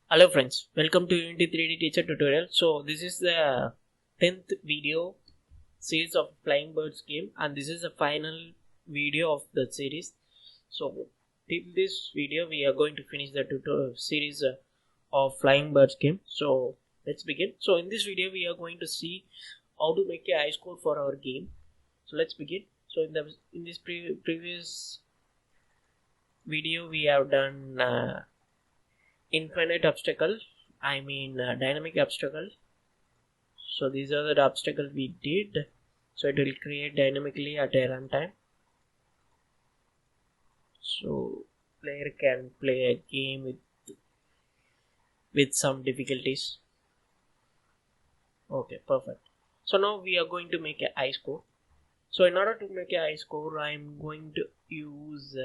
Hello friends, welcome to Unity 3D teacher tutorial. So this is the 10th video series of Flying Birds game, and this is the final video of the series. So till this video we are going to finish the tutorial series of Flying Birds game. So let's begin. So in this video we are going to see how to make a high score for our game. So let's begin. So in this previous video we have done infinite obstacle, dynamic obstacle. So these are the obstacles we did. So it will create dynamically at a runtime, so player can play a game with some difficulties. Okay, perfect. So now we are going to make a high score. So in order to make a high score, I'm going to use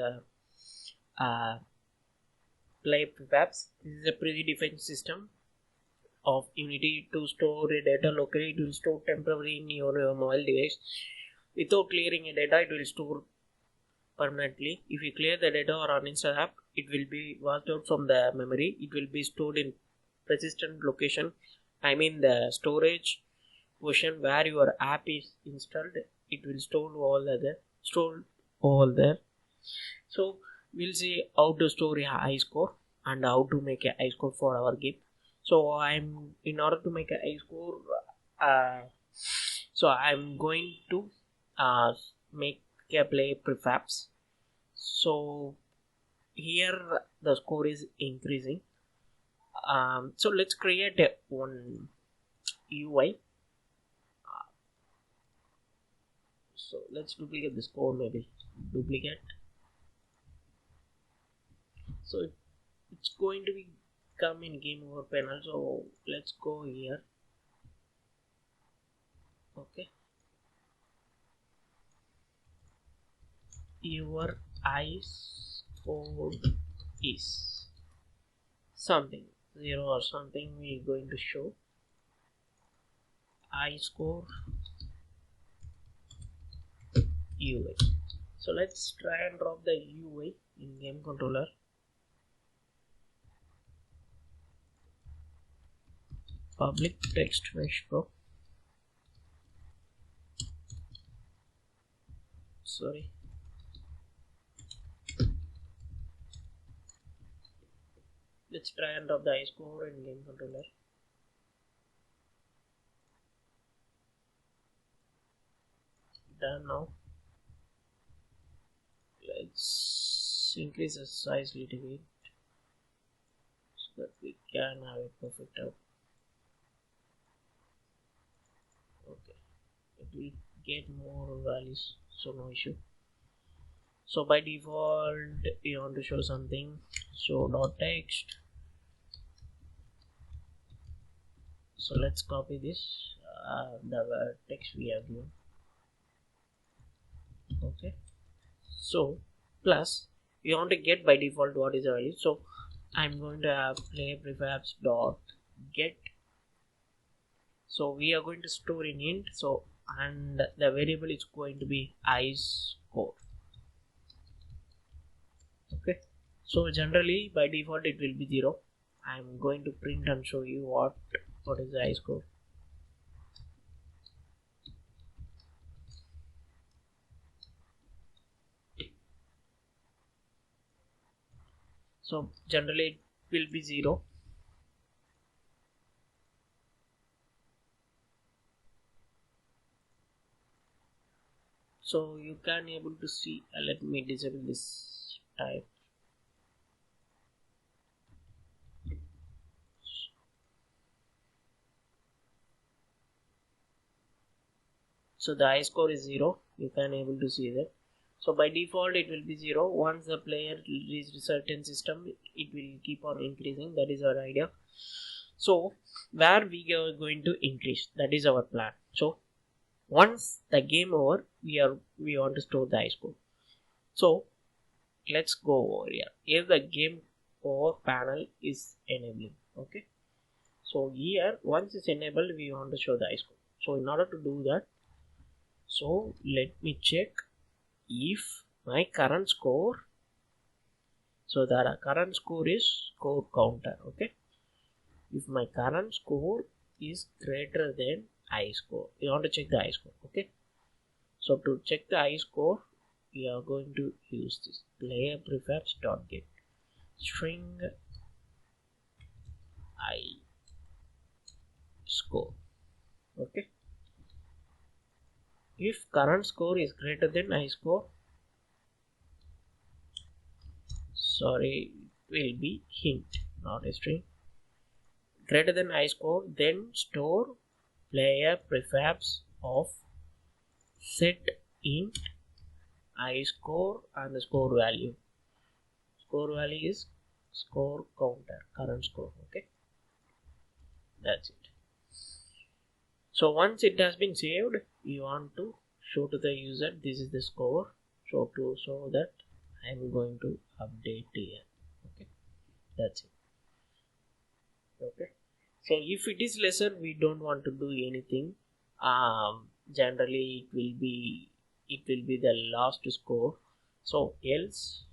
play prefabs. This is a predefined system of Unity to store a data locally. It will store temporarily in your mobile device. Without clearing a data, it will store permanently. If you clear the data or uninstall app, it will be washed out from the memory. It will be stored in persistent location. The storage version where your app is installed. It will store all there. So we'll see how to store a high score and how to make a high score for our game. So in order to make a high score, so I'm going to make a play prefabs. So here the score is increasing. So let's create one UI. So let's duplicate the score, maybe duplicate. So it's going to be come in game over panel. So let's go here. Okay, your high score is something 0 or something. We're going to show high score UI. So let's try and drop the UI in game controller. Public text mesh pro. Sorry. Let's try and drop the high score in game controller. Done now. Let's increase the size a little bit so that we can have a perfect out. Okay, it will get more values, so no issue. So by default you want to show something, so dot text. So let's copy this, the text we have given. Okay, so plus we want to get by default what is the value. So I'm going to have play prefabs dot get. So we are going to store in int, so and the variable is going to be high score. Okay, so generally by default it will be 0. I'm going to print and show you what is the high score. So generally it will be 0. So you can able to see, let me disable this type. So the high score is 0. You can able to see that. So by default it will be 0. Once the player reaches a certain system, it will keep on increasing. That is our idea. So where we are going to increase, that is our plan. So once the game over, we want to store the high score. So let's go over here. Here the game over panel is enabling. Okay, so here once it's enabled, we want to show the high score. So in order to do that, so let me check if my current score, so the current score is score counter. Okay, if my current score is greater than I score. You want to check the I score. Okay. So to check the I score, we are going to use this player prefabs dot get string I score. Okay. If current score is greater than I score, sorry, it will be hint, not a string. Greater than I score, then store player prefabs of set int I score and the score value. Score value is score counter, current score. Okay, that's it. So once it has been saved, you want to show to the user this is the score. So that I'm going to update here. Okay, that's it. Okay, so if it is lesser, we don't want to do anything. Generally it will be the last score. So else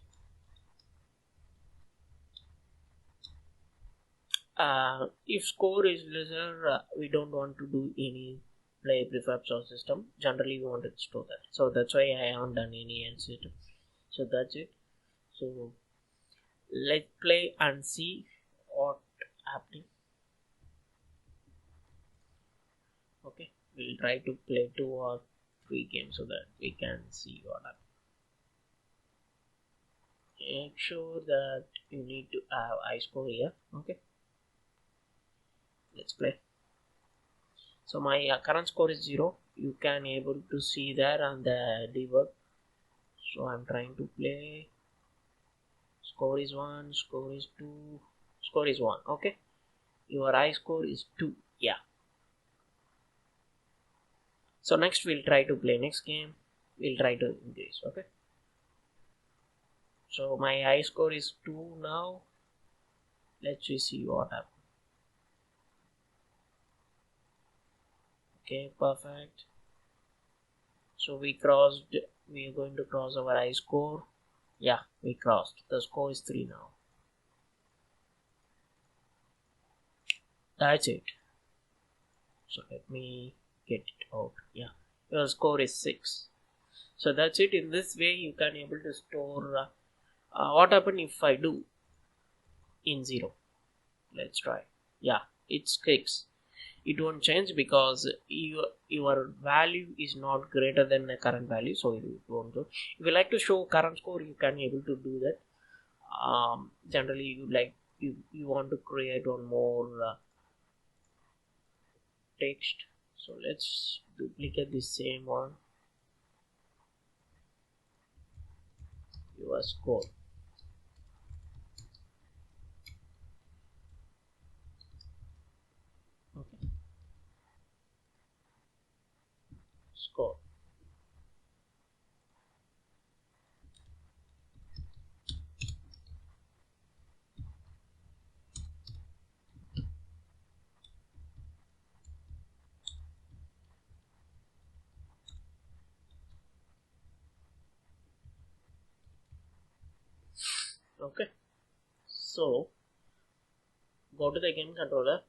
if score is lesser, we don't want to do any play prefabs or system. Generally we want to store that, so that's why I haven't done any else system. So that's it. So let's play and see what happening. Okay, we'll try to play 2 or 3 games so that we can see what happens. Make sure that you need to have I score here. Okay, let's play. So my current score is 0. You can able to see there on the debug. So I'm trying to play. Score is 1, score is 2, score is 1. Okay, your I score is 2. Yeah. So next we'll try to play next game. We'll try to increase. Okay, so my I score is 2 now. Let's see what happens. Okay, perfect. So we are going to cross our I score. Yeah, we crossed. The score is 3 now. That's it. So let me get it out. Yeah, your score is 6. So that's it. In this way you can able to store what happen if I do in 0. Let's try. Yeah, it's 6. It won't change because your value is not greater than the current value, so it won't go. If you like to show current score, you can able to do that. Generally you want to create one more text, so let's duplicate the same one. Your score. Okay, score. Okay, so go to the game controller,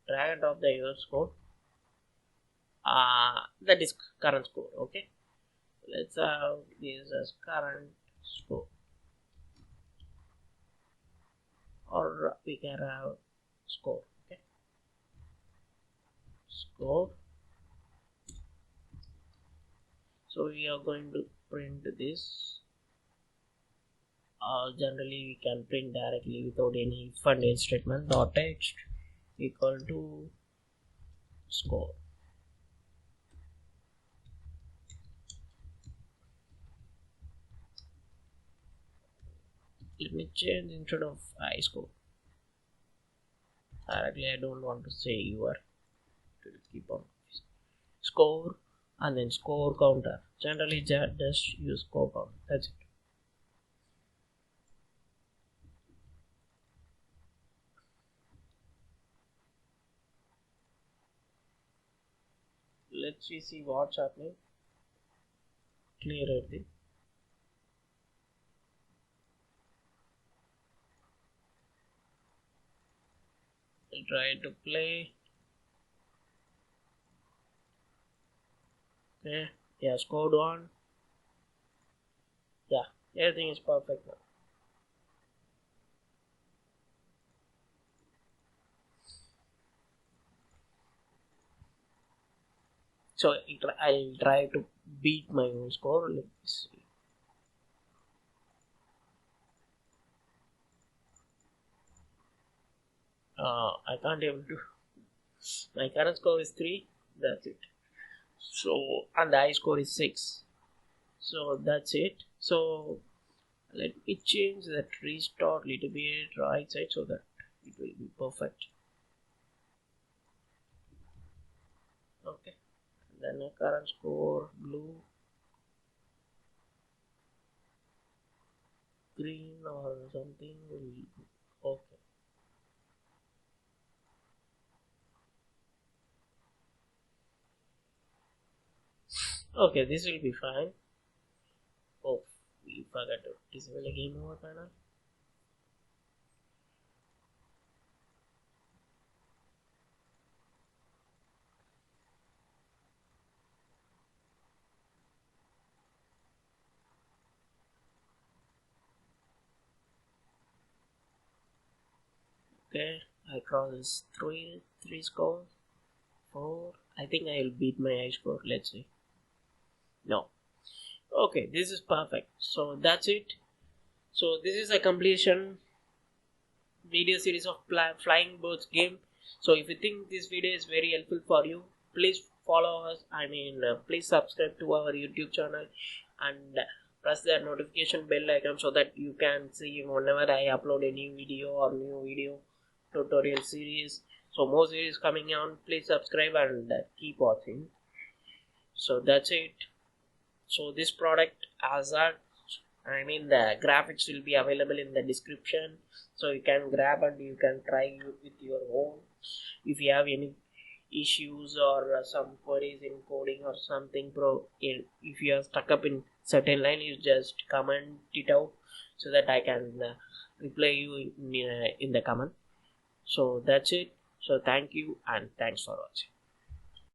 drag and drop the your score. That is current score. Okay, let's have this as current score, or we can have score. Okay, score. So we are going to print this. Generally we can print directly without any if and else statement. Dot text equal to score. Let me change instead of I score. Directly I don't want to say your. To keep on score and then score counter. Generally just use score counter. That's it. Let's see what's happening. Clear everything. I'll try to play. Okay, yeah, scored one. Yeah, everything is perfect now. So I'll try to beat my own score. Let's see. I can't able to. My current score is 3. That's it. So and the high score is 6. So that's it. So let me change that restart little bit right side so that it will be perfect. Okay. Then a current score blue, green or something will be okay. Okay, this will be fine. Oh, we forgot to disable the game over panel. Okay, I cross 3 score, 4. I think I will beat my high score. Let's see. No. Okay, this is perfect. So that's it. So this is a completion video series of flying birds game. So if you think this video is very helpful for you, please follow us. Please subscribe to our YouTube channel and press that notification bell icon so that you can see whenever I upload a new video or new video tutorial series. So more series coming on. Please subscribe and keep watching. So that's it. So this product has the graphics will be available in the description, so you can grab and you can try with your own. If you have any issues or some queries in coding or something, if you are stuck up in certain line, you just comment it out so that I can reply you in the comment. So that's it. So thank you and thanks for watching.